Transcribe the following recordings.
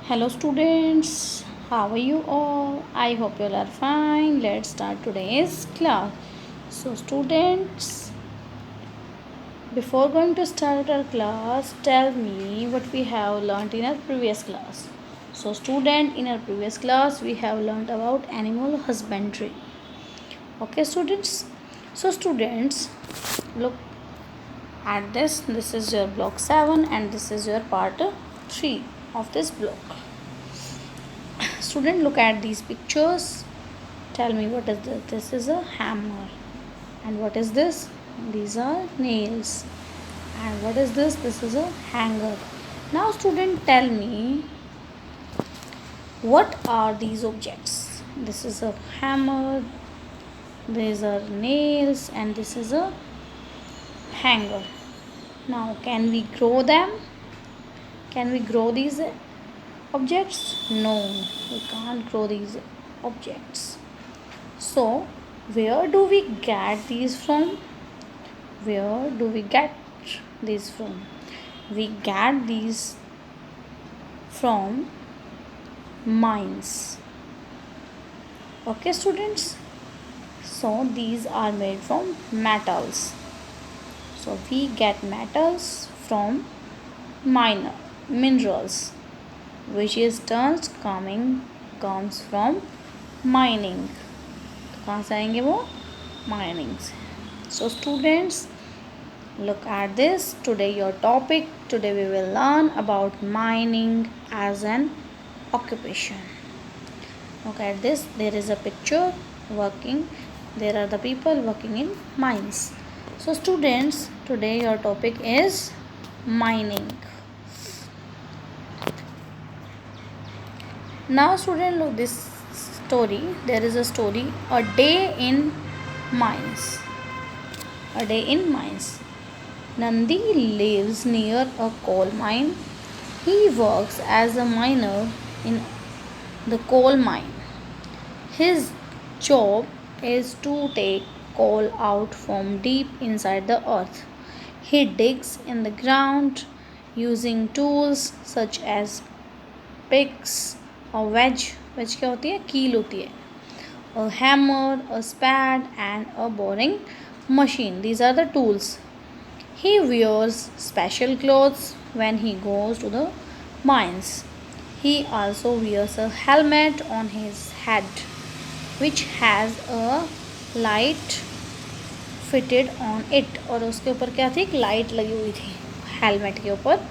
Hello students, how are you all? I hope you all are fine. Let's start today's class. So students, before going to start our class, tell me what we have learnt in our previous class. So student, in our previous class we have learnt about animal husbandry. Okay students? So students, look at this. This is your block 7 and this is your part 3 of this block. Student, look at these pictures. Tell me what is this? This is a hammer. And what is this? These are nails. And what is this? This is a hanger. Now student, tell me what are these objects? This is a hammer, these are nails, and this is a hanger. Now can we grow them? Can we grow these objects? No, we can't grow these objects. So where do we get these from? Where do we get these from? We get these from mines. Okay students, so these are made from metals. So we get metals from minerals, which is terms comes from mining. कहाँ से आएंगे वो? Mining से. So students, look at this. Today your topic. Today we will learn about mining as an occupation. Look at this. There is a picture working. There are the people working in mines. So students, today your topic is mining. Now student, look this story. There is a story, a day in mines. A day in mines. Nandi lives near a coal mine. He works as a miner in the coal mine. His job is to take coal out from deep inside the earth. He digs in the ground using tools such as picks, a wedge क्या होती है? कील होती है. A hammer, a spade and a boring machine. These are the tools. He wears special clothes when he goes to the mines. He also wears a helmet on his head, which has a light fitted on it. और उसके ऊपर क्या थी? एक light लगी हुई थी helmet के ऊपर,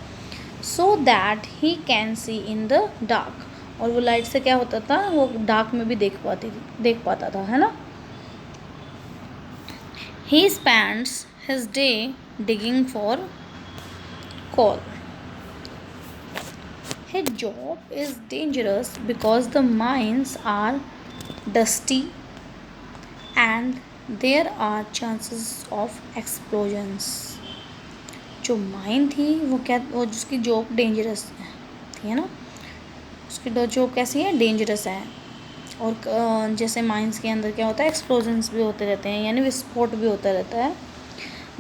so that he can see in the dark. और वो लाइट से क्या होता था? वो डार्क में भी देख पाता था, है ना? He spends his day digging for coal. His job is dangerous because the mines are dusty and there are chances of explosions. जो माइन थी वो जिसकी जॉब डेंजरस थी, है ना? उसकी जॉब कैसी है? डेंजरस है. और जैसे माइंस के अंदर क्या होता है? एक्सप्लोजन्स भी होते रहते हैं, यानी विस्फोट भी होता रहता है.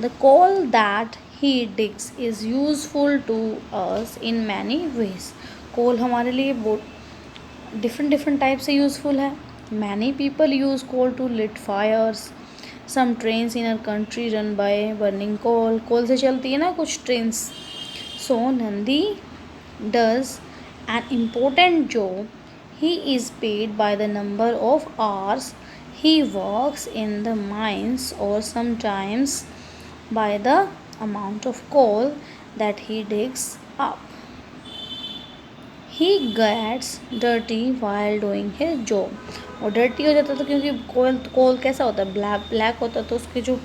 The coal that he digs is useful to us in many ways. Coal हमारे लिए बहुत डिफरेंट टाइप से यूज़फुल है. Many people use coal to lit fires. Some trains in our country run by burning coal. Coal से चलती है ना कुछ trains. So Nandi does an important job. He is paid by the number of hours he works in the mines or sometimes by the amount of coal that he digs up. He gets dirty while doing his job. और dirty हो जाता था क्योंकि कोल कैसा होता है? Black होता है. तो उसके जो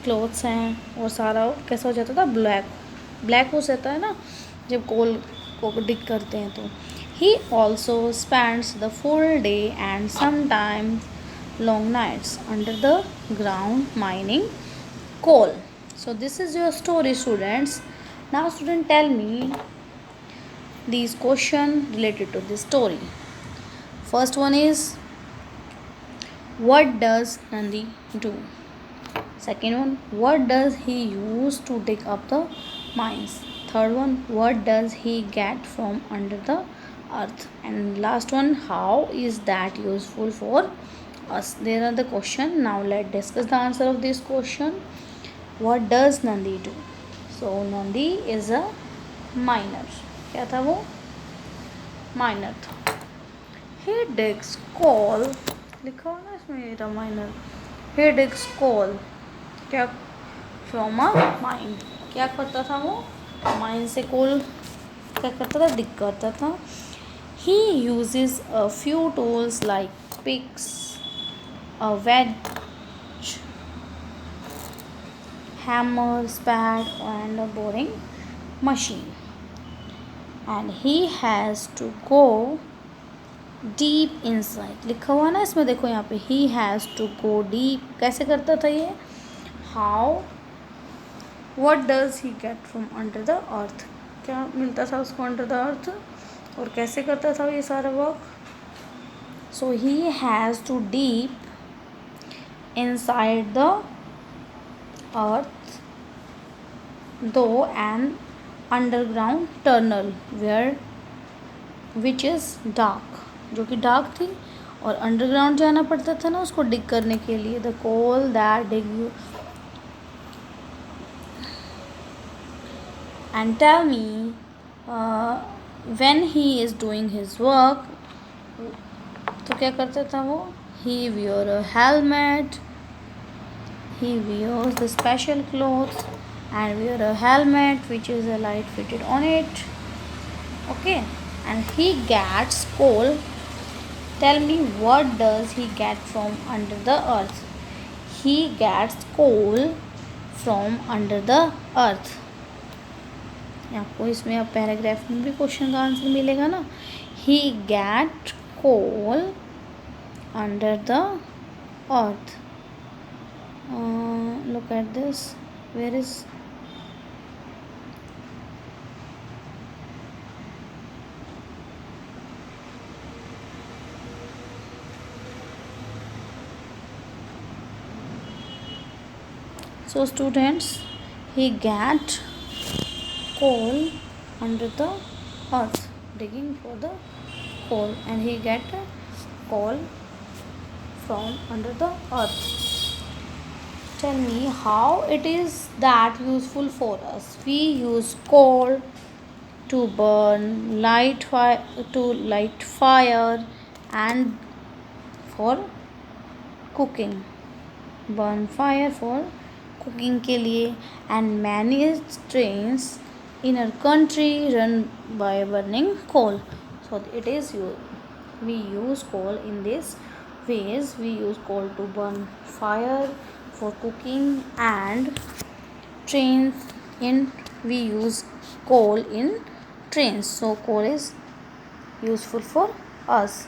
क्लॉथ्स हैं और सारा कैसा हो जाता था? ब्लैक हो जाता है ना जब कोल को डिग करते हैं. तो he also spends the full day and sometimes long nights under the ground mining coal. So this is your story students. Now student, tell me these questions related to this story. First one is, what does Nandi do? Second one, what does he use to dig up the mines? Third one, what does he get from under the earth. And last one, how is that useful for us? There are the question. Now let's discuss the answer of this question. What does Nandi do? So Nandi is a miner. क्या था वो? Minor था. He digs coal. लिखा हुआ ना इसमें मेरा minor. He digs coal. क्या? From a mine. क्या करता था वो? माइन से कोल क्या करता था? डिग करता था. He uses a few tools like picks, a wedge, hammer, spade and a boring machine. And he has to go deep inside. लिखा हुआ ना इसमें, देखो यहाँ पे he has to go deep. कैसे करता था ये? How? What does he get from under the earth? क्या मिलता था उसको under the earth? और कैसे करता था ये सारा work? So he has to deep inside the earth though an underground tunnel which is dark, जो कि डार्क थी और अंडरग्राउंड जाना पड़ता था ना उसको डिग करने के लिए. The coal that dig you and tell me when he is doing his work. तो क्या करता था वो? He wear a helmet. He wears the special clothes and wear a helmet which is a light fitted on it. Okay, and he gets coal. Tell me, what does he get from under the earth? He gets coal from under the earth. आपको इसमें अब paragraph में भी question का answer मिलेगा ना. He get coal under the earth. Look at this. Where is? So students, he get coal under the earth, digging for the coal, and he get coal from under the earth. Tell me how it is that useful for us. We use coal to light fire and for cooking. Burn fire for cooking के लिए. And many trains in our country run by burning coal. So it is we use coal in this ways. We use coal to burn fire for cooking, and trains we use coal in trains. So coal is useful for us.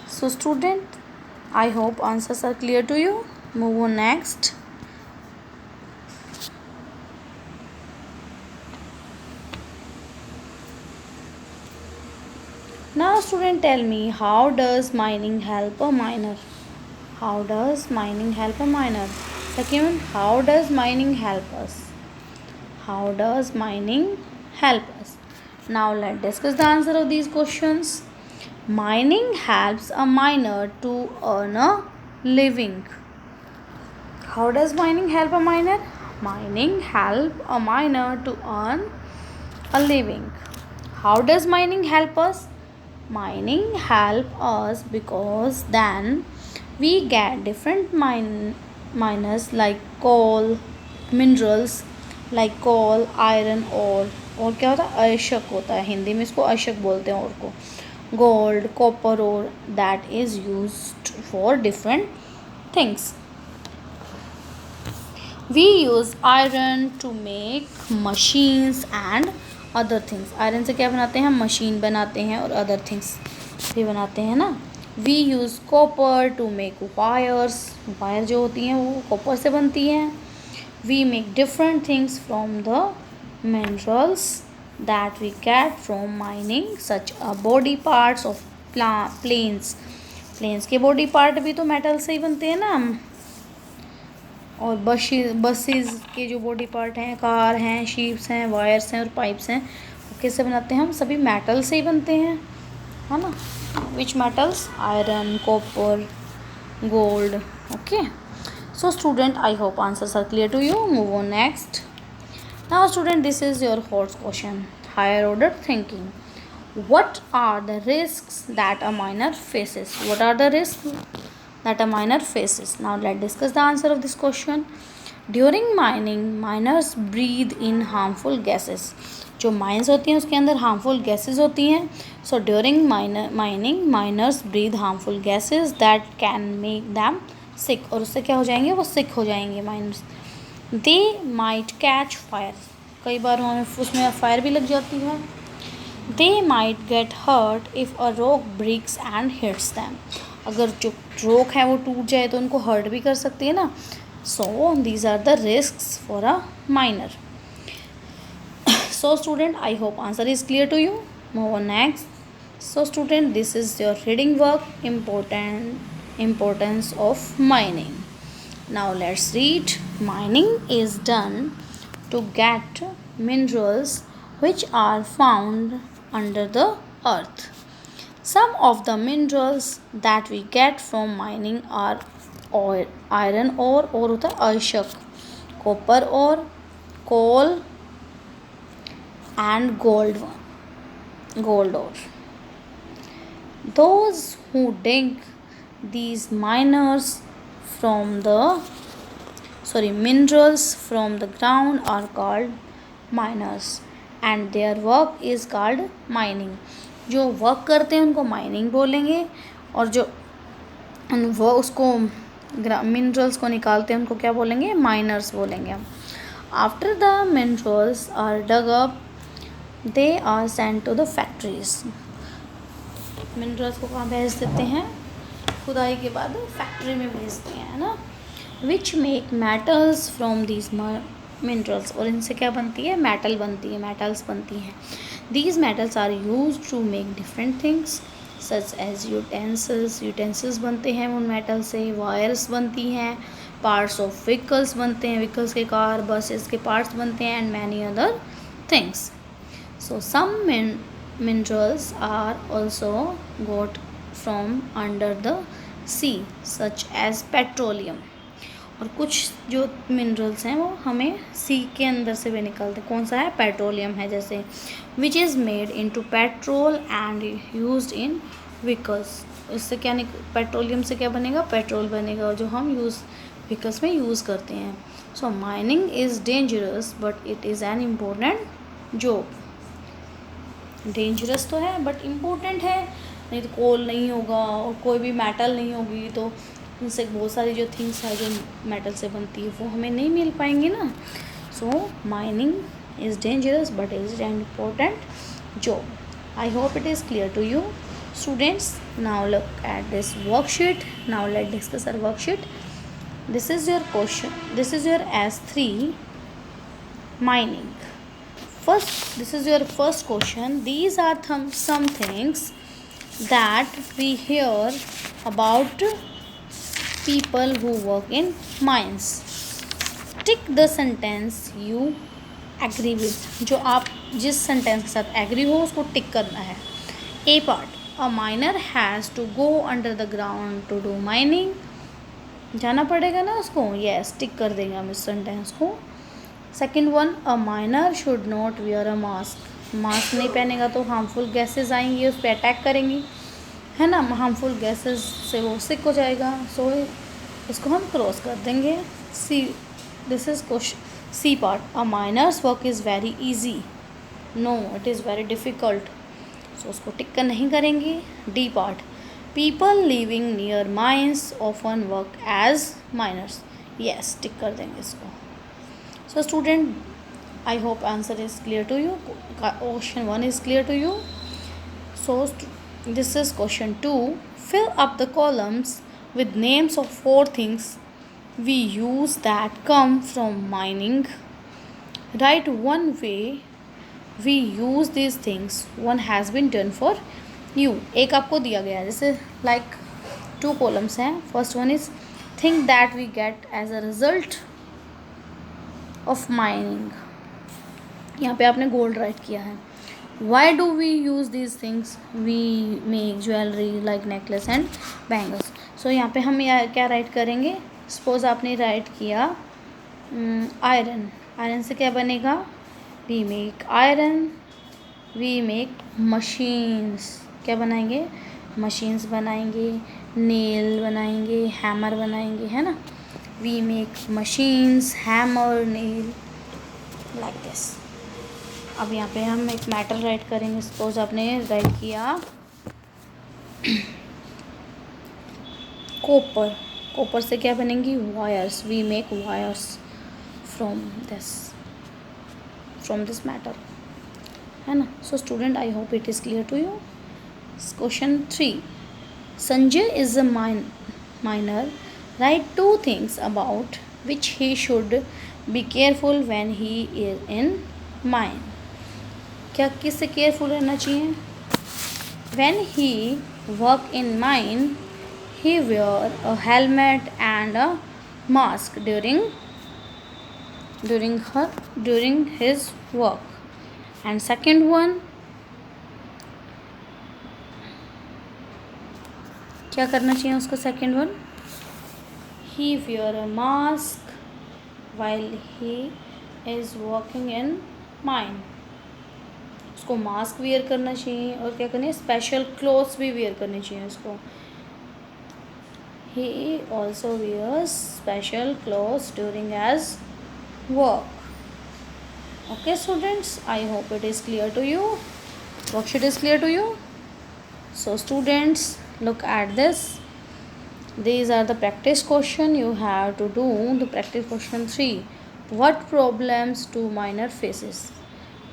So student, I hope answers are clear to you. Move on next. Now student, tell me, how does mining help a miner? How does mining help a miner? Second, how does mining help us? How does mining help us? Now let's discuss the answer of these questions. Mining helps a miner to earn a living. How does mining help a miner? Mining help a miner to earn a living. How does mining help us? Mining help us because then we get different miners like coal, minerals like coal, iron, ore. और क्या होता है? अयशक होता है. हिंदी में इसको अयशक बोलते हैं और को. Gold, copper ore that is used for different things. We use iron to make machines and other things. Iron से क्या बनाते हैं? मशीन बनाते हैं और other things भी बनाते हैं ना. We use copper to make wires. Wire जो होती हैं वो कॉपर से बनती हैं. We make different things from the minerals that we get from mining, such as body parts of planes. Planes के body part भी तो metal से ही बनते हैं ना. और बसेस के जो बॉडी पार्ट हैं, कार हैं, शिप्स हैं, वायर्स हैं और पाइप्स हैं, वो कैसे बनाते हैं हम, सभी मेटल से ही बनते हैं, है ना. Which metals, iron, copper, gold. Okay, so student, I hope answers are clear to you. Move on next. Now student, this is your fourth question, higher order thinking. What are the risks that a miner faces? What are the risks that a miner faces? Now let's discuss the answer of this question. During mining, miners breathe in harmful gases. जो mines होती हैं उसके अंदर harmful gases होती हैं. So during mining miners breathe harmful gases that can make them sick. और उससे क्या हो जाएंगे, वो सिक हो जाएंगे miners. They might catch fire. कई बार उसमें फायर भी लग जाती है. They might get hurt if a rock breaks and hits them. अगर जो रॉक है वो टूट जाए तो उनको हर्ट भी कर सकती है ना. So these are the risks for a minor. So student, I hope answer is clear to you. Move on next. So student, this is your reading work, importance of mining. Now let's read. Mining is done to get minerals which are found under the earth. Some of the minerals that we get from mining are oil, iron ore, और होता है अयस्क, copper ore, coal and gold ore. Those who dig these minerals from minerals from the ground are called miners and their work is called mining. जो work करते हैं उनको mining बोलेंगे और जो वो उसको मिनरल्स को निकालते हैं उनको क्या बोलेंगे, माइनर्स बोलेंगे हम. After the minerals are dug up they are sent to the factories. Minerals को कहाँ भेज देते हैं, खुदाई के बाद फैक्ट्री में भेजते हैं ना. Which make metals from these minerals. और इनसे क्या बनती है, मेटल बनती है, मेटल्स बनती हैं. These metals are use to make different things such as utensils बनते हैं उन मेटल से. वायर्स बनती हैं, पार्ट्स ऑफ व्हीकल्स बनते हैं, व्हीकल्स के कार बसेस के पार्ट्स बनते हैं, and many other things. So some minerals are also got from under the sea such as petroleum. और कुछ जो मिनरल्स हैं वो हमें सी के अंदर से भी निकलते हैं. कौन सा है, पेट्रोलियम है जैसे. Which is made into petrol and used in vehicles. इससे क्या पेट्रोलियम से क्या बनेगा, पेट्रोल बनेगा जो हम व्हीकल्स में यूज़ करते हैं. So mining is dangerous but it is an important job. Dangerous तो है बट इम्पोर्टेंट है. नहीं तो कोल नहीं होगा और कोई भी मेटल नहीं होगी तो इनसे बहुत सारी जो थिंग्स है जो मेटल से बनती है वो हमें नहीं मिल पाएंगी ना. So mining is dangerous but is an important job. I hope it is clear to you students. Now look at this worksheet. Now let's discuss our worksheet. This is your question, this is your S3 mining. First, this is your first question. These are some things that we hear about people who work in mines. Tick the sentence you agree with. जो आप जिस sentence के साथ agree हो उसको टिक करना है. A part, a miner has to go under the ground to do mining. जाना पड़ेगा ना उसको, yes, टिक कर देंगे हम इस सेंटेंस को. Second one, a minor should not wear a mask. Mask नहीं पहनेगा तो हार्मफुल गैसेस आएंगी, उस पर अटैक करेंगी, है ना. हार्मफुल गैसेस से वो सिक हो जाएगा. सो इसको हम क्रॉस कर देंगे. C, this is question C part. A miners work is very easy. No, it is very difficult. So उसको टिक कर नहीं करेंगे. D part, people living near mines often work as miners. Yes, tick कर देंगे इसको. So student, I hope answer is clear to you. Question 1 is clear to you. So this is question 2. Fill up the columns with names of 4 things we use that come from mining. Write one way we use these things. One has been done for you. एक आपको दिया गया है, जैसे like 2 columns हैं. First one is thing that we get as a result of mining. यहाँ पे आपने गोल्ड राइट किया है. Why do we use these things? We make jewelry like necklace and bangles. So यहाँ पे हम क्या राइट करेंगे? सपोज आपने राइट किया आयरन. आयरन से क्या बनेगा? We make iron. We make machines. क्या बनाएंगे? मशीन्स बनाएंगे, नेल बनाएंगे, हैमर बनाएंगे, है ना. We make machines, hammer, nail, like this. अब यहाँ पे हम एक मैटर राइट करेंगे. सपोज आपने राइट किया कॉपर. कॉपर से क्या बनेंगी? Wires. We make wires from this matter, है ना. So student, I hope it is clear to you. Question 3. Sanjay is a minor. Write 2 things about which he should be careful when he is in mine. क्या किससे careful रहना चाहिए? When he work in mine, he wear a helmet and a mask during his work. And second one, क्या करना चाहिए उसको? Second one, he wear a mask while he is working in mine. उसको mask where करना चाहिए और क्या करना है? स्पेशल क्लोथ्स भी वेयर करने चाहिए उसको. he also wears special clothes during his work. Okay students, I hope it is clear to you. Worksheet is clear to you. So students, look at this. These are the practice question. You have to do the practice question 3. What problems do minor faces?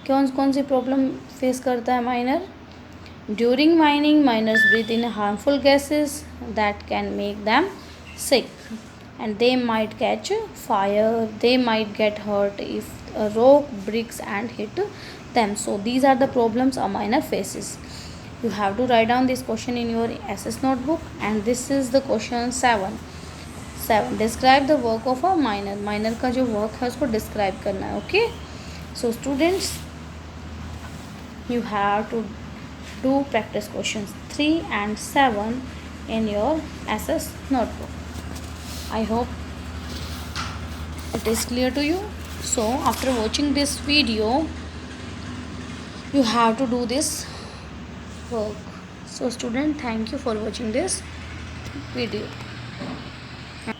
कौन सी problem face करता है minor? During mining miners breathe in harmful gases that can make them sick, and they might catch fire, they might get hurt if a rock breaks and hit them. So these are the problems a miner faces. You have to write down this question in your SS notebook, and this is the question 7. Describe the work of a miner. Miner का जो work है उसको describe करना है. Okay, so students, you have to do practice questions 3 and 7 in your SS notebook. I hope it is clear to you. So after watching this video, you have to do this work. So student, thank you for watching this video.